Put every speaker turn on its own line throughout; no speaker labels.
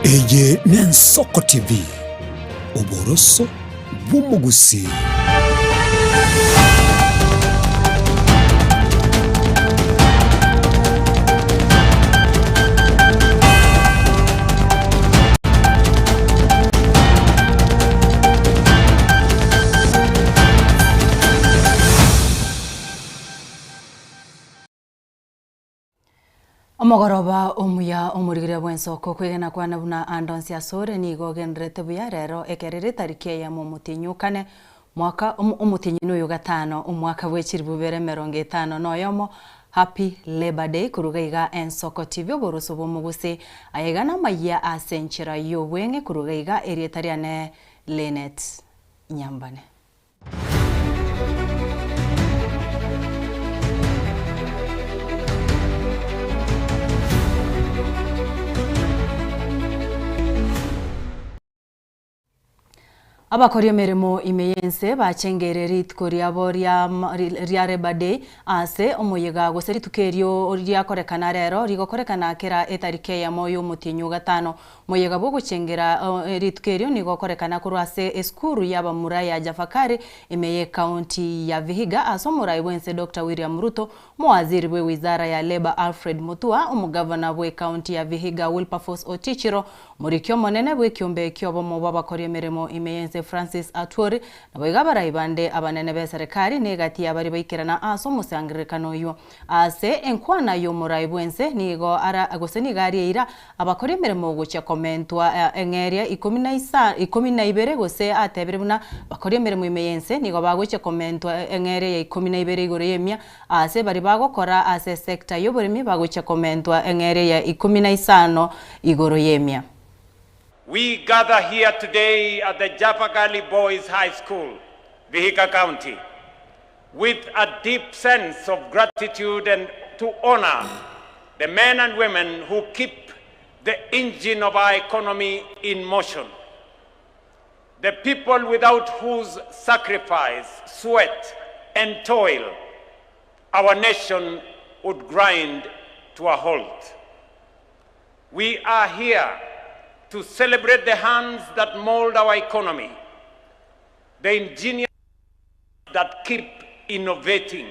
Eye n'Ensoko TV oboroso bw'umugusi.
Omogoroba omuya omurigire bw'ensoko kwegena kwana buna andonsi asore nigo genderete buya rero ekerere tariki ya mumutinyukane mwaka umutinyu n'uyu gatano umwaka bw'ekiri bubere 50 noyomo. Happy Labor Day kurugaiga Ensoko TV oboroso bw'omugusi ayegana Amayia asenchera yobwenge kurugaiga erietariane Lenet Nyambane. Abakora emirimo imeyense bacengere ritko ryabo rya Labor Day ase omuyega gose ritukerio ryakorekana rero rigokorekana kera etarike ya moyo mutinyu gatano muyega bwo gucengera ritukerio nigokorekana kurwase eskuru yaba muraya Jafakari imeye county ya Vihiga asomura iwense Dr. William Ruto muwaziri we wizara ya Labor Alfred Mutua umugavana we county ya Vihiga Wilberforce Otichiro murikyo monene bwe kyombe kyobo mu babakora emirimo imeyense Francis Atwori naboiga barayibande abanene be serikali negati abari bayikirana aso musangirikano yo ase enkwana yo murayibwense nigo ara agose nigari ira abakora emirimo gucya komentwa engeria 12 gose atebere buna bakora emirimo imeyense nigo bagucya komentwa engeria ya 12 igoro yemya ase bari bagokora ase sector yo burimi bagucya komentwa engeria ya 15 igoro yemya.
We gather here today at the Jafakali Boys High School, Vihiga County, with a deep sense of gratitude and to honor the men and women who keep the engine of our economy in motion. The people without whose sacrifice, sweat, and toil our nation would grind to a halt. We are here to celebrate the hands that mold our economy, the engineers that keep innovating,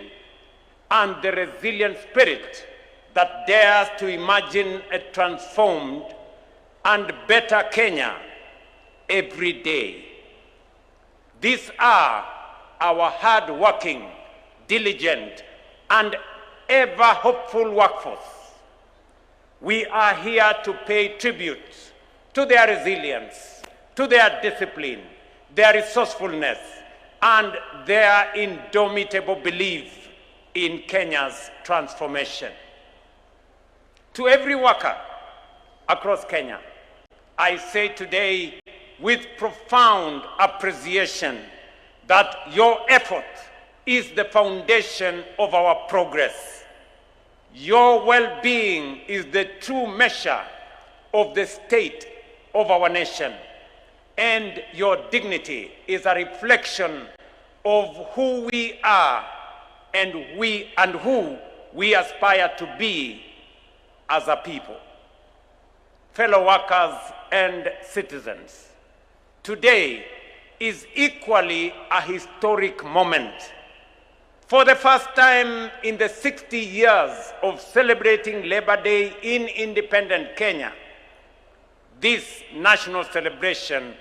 and the resilient spirit that dares to imagine a transformed and better Kenya every day. These are our hard-working, diligent, and ever-hopeful workforce. We are here to pay tribute to their resilience, to their discipline, their resourcefulness, and their indomitable belief in Kenya's transformation. To every worker across Kenya, I say today with profound appreciation that your effort is the foundation of our progress. Your well-being is the true measure of the state of our nation, and your dignity is a reflection of who we are and who we aspire to be as a people. Fellow workers and citizens, today is equally a historic moment. For the first time in the 60 years of celebrating Labor Day in independent Kenya, this national celebration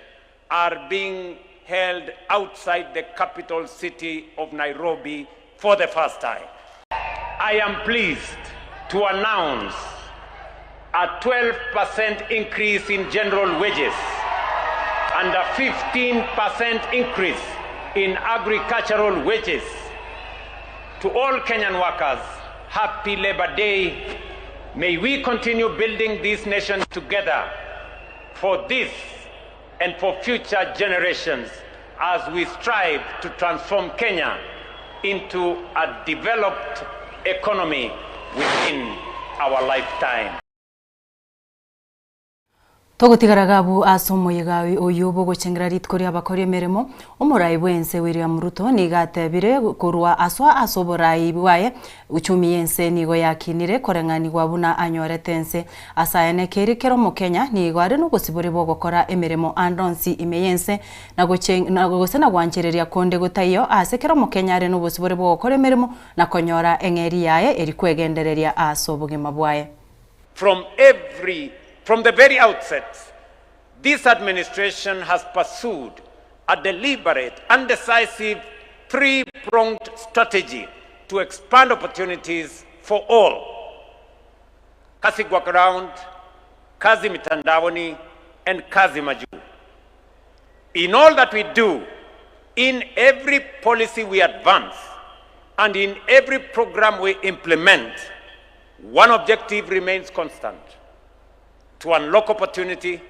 are being held outside the capital city of Nairobi for the first time. I am pleased to announce a 12% increase in general wages and a 15% increase in agricultural wages. To all Kenyan workers, happy Labor Day. May we continue building this nation together for this and for future generations as we strive to transform Kenya into a developed economy within our lifetime.
Togotigaragabu asomoyegawi oyubo gochengera ritkoria abakoria emeremo omorai bwense William Ruto nigatebire kurwa aswa asoborai bwaye uchumi yense nigo yakinire koreng'ani gwabuna anyorete ense asayane keri kero mukenya nigo ari no gosiboribo gokora emeremo andonsi imeyense na gosena gwanchereria konde gotaiyo ase kero mukenya ari no gosiboribo gokora emeremo na konyora eng'eri yaye eri kwegendereria asobogima bwaye.
From the very outset, this administration has pursued a deliberate and decisive three-pronged strategy to expand opportunities for all. Kazi kwa ground, kazi mitandaoni, and kazi majuu. In all that we do, in every policy we advance, and in every program we implement, one objective remains constant: to unlock opportunity,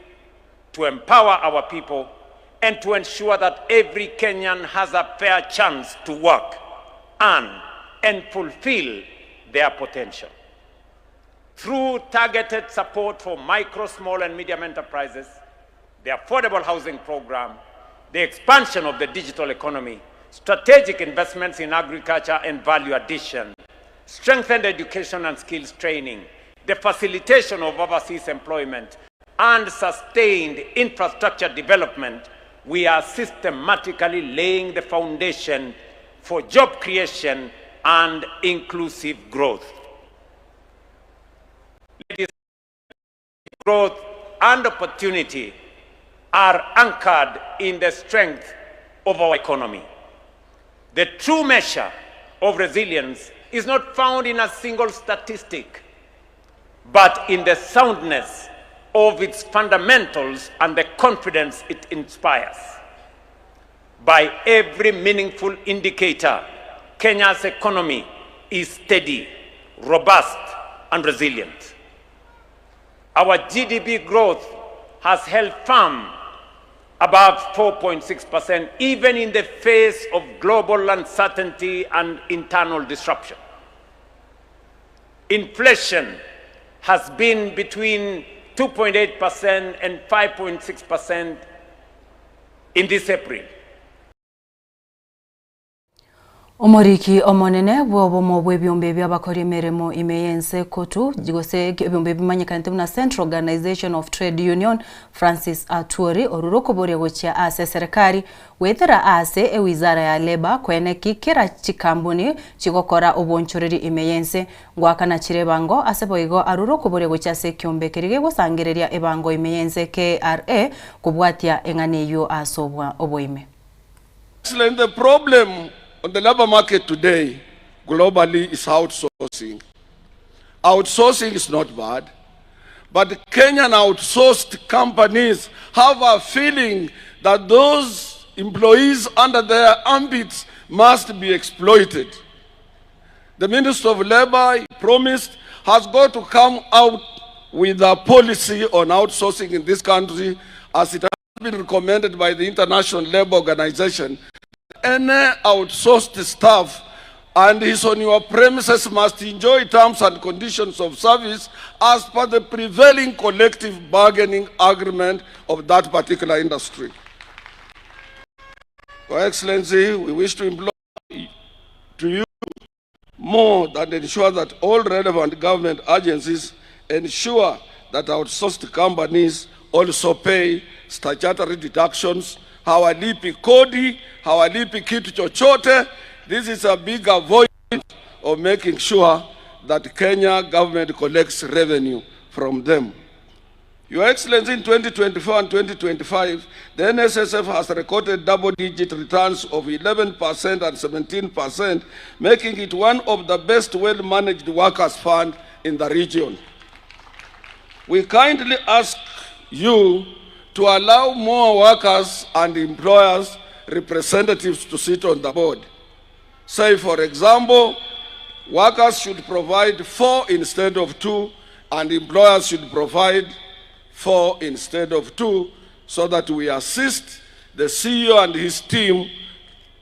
to empower our people, and to ensure that every Kenyan has a fair chance to work, earn, and fulfill their potential. Through targeted support for micro, small, and medium enterprises, the affordable housing program, the expansion of the digital economy, strategic investments in agriculture and value addition, strengthened education and skills training, the facilitation of overseas employment, and sustained infrastructure development, we are systematically laying the foundation for job creation and inclusive growth. Ladies, growth and opportunity are anchored in the strength of our economy. The true measure of resilience is not found in a single statistic, but in the soundness of its fundamentals and the confidence it inspires. By every meaningful indicator, Kenya's economy is steady, robust, and resilient. Our GDP growth has held firm above 4.6%, even in the face of global uncertainty and internal disruption. Inflation has been between 2.8% and 5.6% in this April.
Omoriki omonene bwobomo bwebyombe by'abakora emeremo imeyense kotu jigose ebyombe bimanyikanite na Central Organization of Trade Union Francis Atwori oruroko bore gochia ase serikali wethera ase ewizara ya leba kweneki kira chikambuni chigokora obonchoreri imeyense ngwakana chirebango ase boigo aruroko bore gochia se kyombe kerige gosangereria ebango imeyense KRA kubwatia eng'aneyo asobwa oboime.
The problem on the labor market today, globally, is outsourcing. Outsourcing is not bad, but Kenyan outsourced companies have a feeling that those employees under their armpits must be exploited. The Minister of Labor promised has got to come out with a policy on outsourcing in this country, as it has been recommended by the International Labour Organization. Any outsourced staff and is on your premises must enjoy terms and conditions of service as per the prevailing collective bargaining agreement of that particular industry. Your Excellency, we wish to implore to you more than ensure that all relevant government agencies ensure that outsourced companies also pay statutory deductions, hawalipi kodi, hawalipi kitu chochote. This is a big avoidance of making sure that Kenya government collects revenue from them. Your Excellency, in 2024 and 2025, the NSSF has recorded double-digit returns of 11% and 17%, making it one of the best well-managed workers' fund in the region. We kindly ask you to allow more workers and employers representatives to sit on the board. Say, for example, workers should provide 4 instead of 2, and employers should provide 4 instead of 2, so that we assist the CEO and his team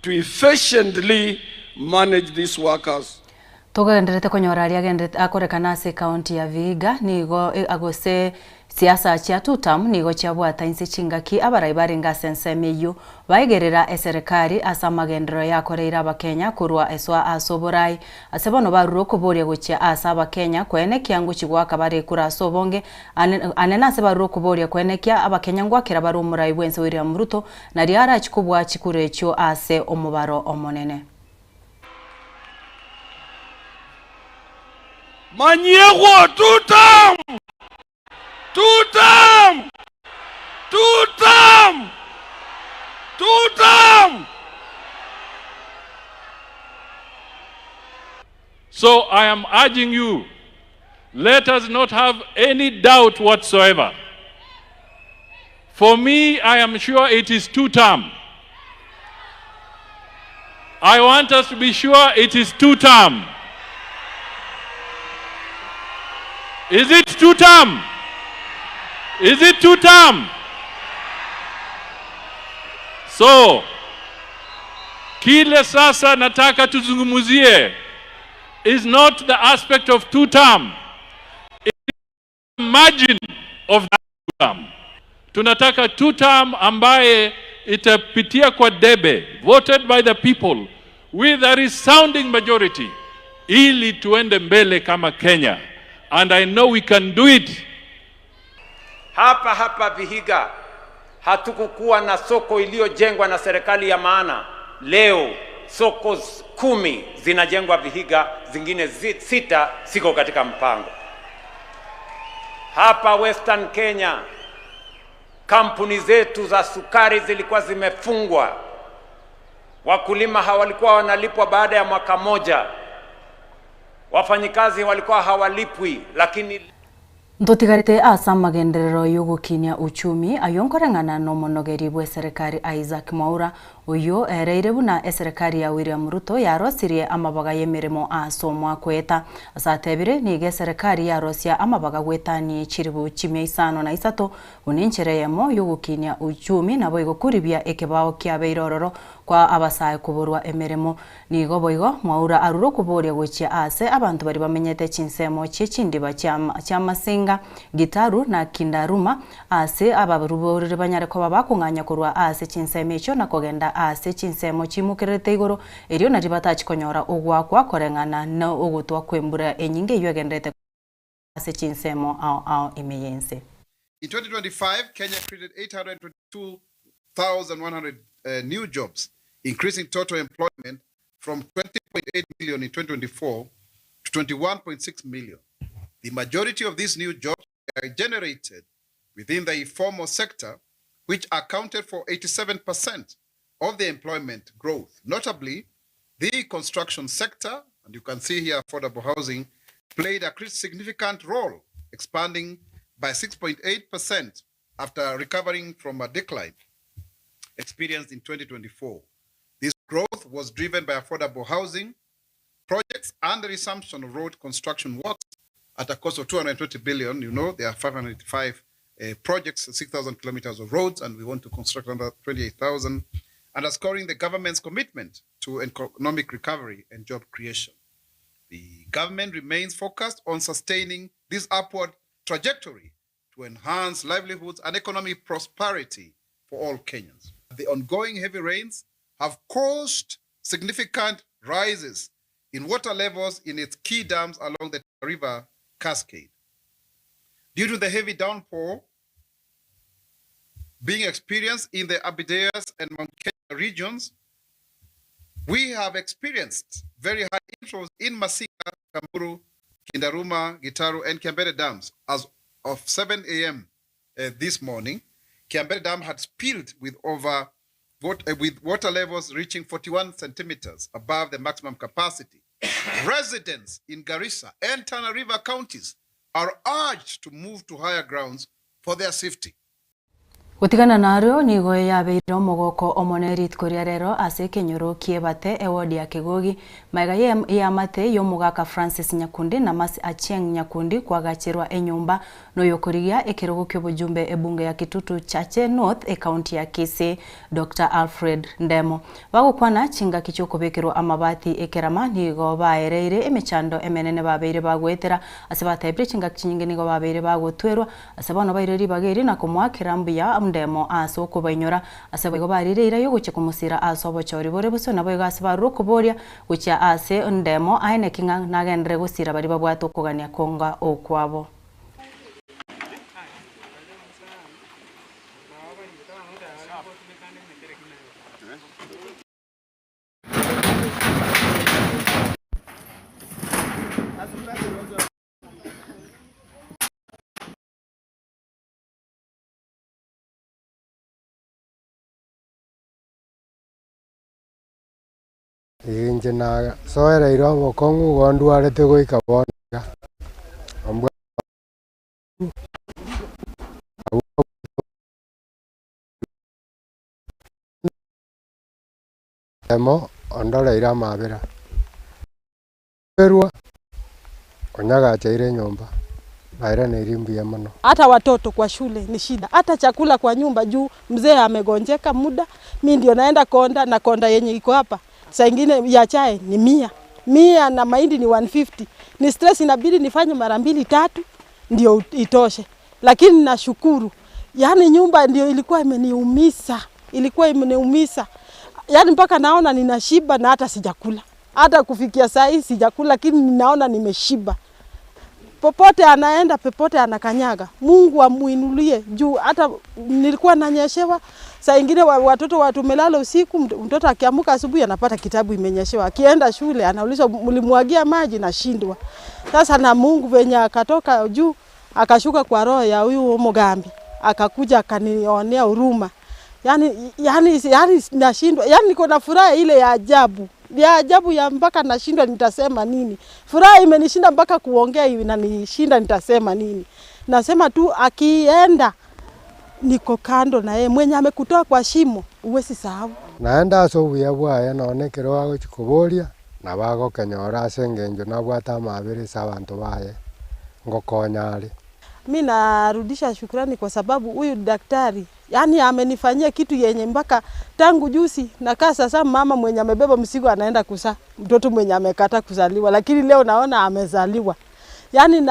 to efficiently manage these workers.
Togenderete konyora aria akorekana ase county ya Vihiga nigo agose Siasa cia tutam nigo ciabwata insi chingaki abaraibari ngasensemeyu baigerera eserikali asa magendero yakoreira abakenya kurwa eswa asoborai asebono baruro kuboria guchia asa abakenya kwenekia nguchi gwaka bare kura asobonge anena se baruro kuboria kwenekia abakenya ngwakira bari umurai bwense William Ruto na riara chikubwa chikurecho ase omubaro omonene.
Manyego tutam! Tutam! Tutam! Tutam!
So I am urging you, let us not have any doubt whatsoever. For me, I am sure it is two-term. I want us to be sure it is two-term. Is it two-term? Is it two-term? So, kile sasa nataka tuzungumuzie is not the aspect of two-term. It is the margin of that two-term. Tunataka two-term ambaye itapitia kwa debe, voted by the people with a resounding majority, ili tuende mbele kama Kenya. And I know we can do it.
Hapa Vihiga hatukukuwa na soko iliyojengwa na serikali ya maana. Leo soko 10 zinajengwa Vihiga, zingine 6 siko katika mpango. Hapa Western Kenya kampuni zetu za sukari zilikuwa zimefungwa. Wakulima hawalikuwa wanalipwa baada ya mwaka moja. Wafanyikazi walikuwa hawalipwi, lakini
Ntotigarite asa magenderero yugukinya uchumi ayonkorengana no monogeri bwe serikali Isaac Mwaura uyo ereire buna serikali ya William Ruto yarosirie amabaga yemeremo aso mwakweta asatebire nige serikali yarosia amabaga gwetani chiribu chimye isano na isato uninchereyemo yugukinya uchumi nabo igokuribia ekebao kya beirororo kwa abasaye kuburwa emeremo nigo boigo Mwaura aruro kuboria gochia ase abantu bari bamenyete chinsemo chichindiba cha masinga gitaru na kindaruma ase abaruborere banyareko babakunganya kurwa ase chinsemecho na kogenda ase chinsemo chimukirete igoro erio na ribatachi konyora ugwakwa korengana na ugutwa kwembura enyinge yugendete ase chinsemo ao imeyense.
In 2025, Kenya created 822,100 new jobs, increasing total employment from 20.8 million in 2024 to 21.6 million. The majority of these new jobs are generated within the informal sector, which accounted for 87% of the employment growth. Notably, the construction sector, and you can see here affordable housing, played a significant role, expanding by 6.8% after recovering from a decline experienced in 2024. This growth was driven by affordable housing projects and the resumption of road construction works at a cost of 220 billion. You know, there are 585 projects, 6,000 kilometers of roads, and we want to construct another 28,000, underscoring the government's commitment to economic recovery and job creation. The government remains focused on sustaining this upward trajectory to enhance livelihoods and economic prosperity for all Kenyans. The ongoing heavy rains have caused significant rises in water levels in its key dams along the river cascade. Due to the heavy downpour being experienced in the Abydos and Mount Kenya regions, we have experienced very high inflows in Masinga, Kamburu, Kindaruma, Gitaru, and Kiambere dams. As of 7 a.m. This morning, Kiambere Dam had spilled with water levels reaching 41 centimeters above the maximum capacity. Residents in Garissa and Tana River counties are urged to move to higher grounds for their safety.
Gutigana nario nigo yabeire omogoko omonerit koria rero ase kenyoro kiebate ewodi ya Kigogi maiga ya mate yomugaka Francis Nyakundi na Masi Achieng Nyakundi kwagachirwa enyumba no yokorigia ekirogo kyobujumbe ebunge ya Kitutu Chache North county ya Kisii Dr. Alfred Ndemo bagukwana chinga kichokobekero amabati ekerama nigo baereire emechando emenene babeire bagwetera ase bataibre chinga kinyinge nigo babeire bagotwerwa ase bano baireri bageri na kumwakira mbuya Ndemo aso kubainyora ase bego barireira yo guche kumusira aso bochori bore buso nabo gase baruko boria gucha ase Ndemo aine kinga nagendere gusira bari babwato kugania konga okwabo.
Inje na soera irobo kongu gondu arete goika bonga ambwa Ndemo ondora ira mabera perwa konyaga chaire nyumba baira na irimbu ya mano.
Hata watoto kwa shule ni shida, hata chakula kwa nyumba juu mzee amegonjeka muda, mimi ndio naenda konda na konda yenye iko hapa. Saa ingine ya chai ni 100 na mahindi ni 150. Ni stress, inabidi nifanye mara 2-3 ndio itoshe. Lakini nashukuru. Yaani nyumba ndio ilikuwa imeniumiza. Yaani mpaka naona ninashiba na hata sijakula. Hata kufikia saa hii sijakula, lakini ninaona nimeshiba. Popote anaenda, popote anakanyaga. Mungu amuinulie juu. Hata nilikuwa nanyeshewa. Saa ingine watoto tumelala usiku, mtoto akiamka asubuhi anapata kitabu imenyeshewa. Akienda shule anaulizwa mlimwagia maji, na shindwa. Sasa na Mungu venye akatoka juu, akashuka kwa roho ya huyu Mugambi. Akakuja akanionea huruma. Yaani nashindwa. Yaani niko na furaha ile ya ajabu. Ya ajabu ya mpaka nashindwa nitasema nini. Furaha imenishinda mpaka kuongea inanishinda nitasema nini. Nasema tu akienda niko kando na yeye, mwenye amekutoa kwa shimo uwezi sahau.
Naenda asubuhi bwaya nonekero wago chikoboria na bago kenyora asengenjo na bwata mabere sabantu baye ngokonyari.
Mimi narudisha shukrani kwa sababu huyu daktari yani amenifanyia kitu yenye mpaka tangu juzi nakaa sasa mama mwenye amebeba mzigo anaenda kuzaa mtoto mwenye amekata kuzaliwa, lakini leo naona amezaliwa. Yani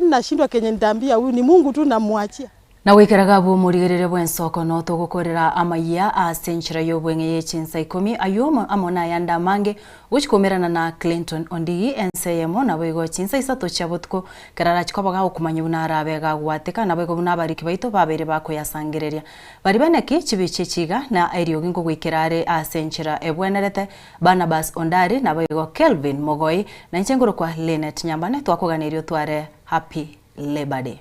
nashindwa kenye nitaambia huyu, ni Mungu tu namwachia.
Na wikeraga bu murigirire bwensoko no tugukorera Amayia asenchira yobwenge ye Chinsa Ikomi ayoma amona yanda mange uchikomerana na Clinton Ondigi NCM na bwego Chinsa isato chabutko karara chikobaga okumanya bunarabega gwateka na bwego bunabariki baito babere bako yasangereria bari baneki chibiche chiga na eriogi ngo gwikirare asenchira ebwenerete Barnabas Ondari na bwego Kelvin Mogoi na nchenguro kwa Lenet Nyambane twakoganirio tware Happy Labor Day.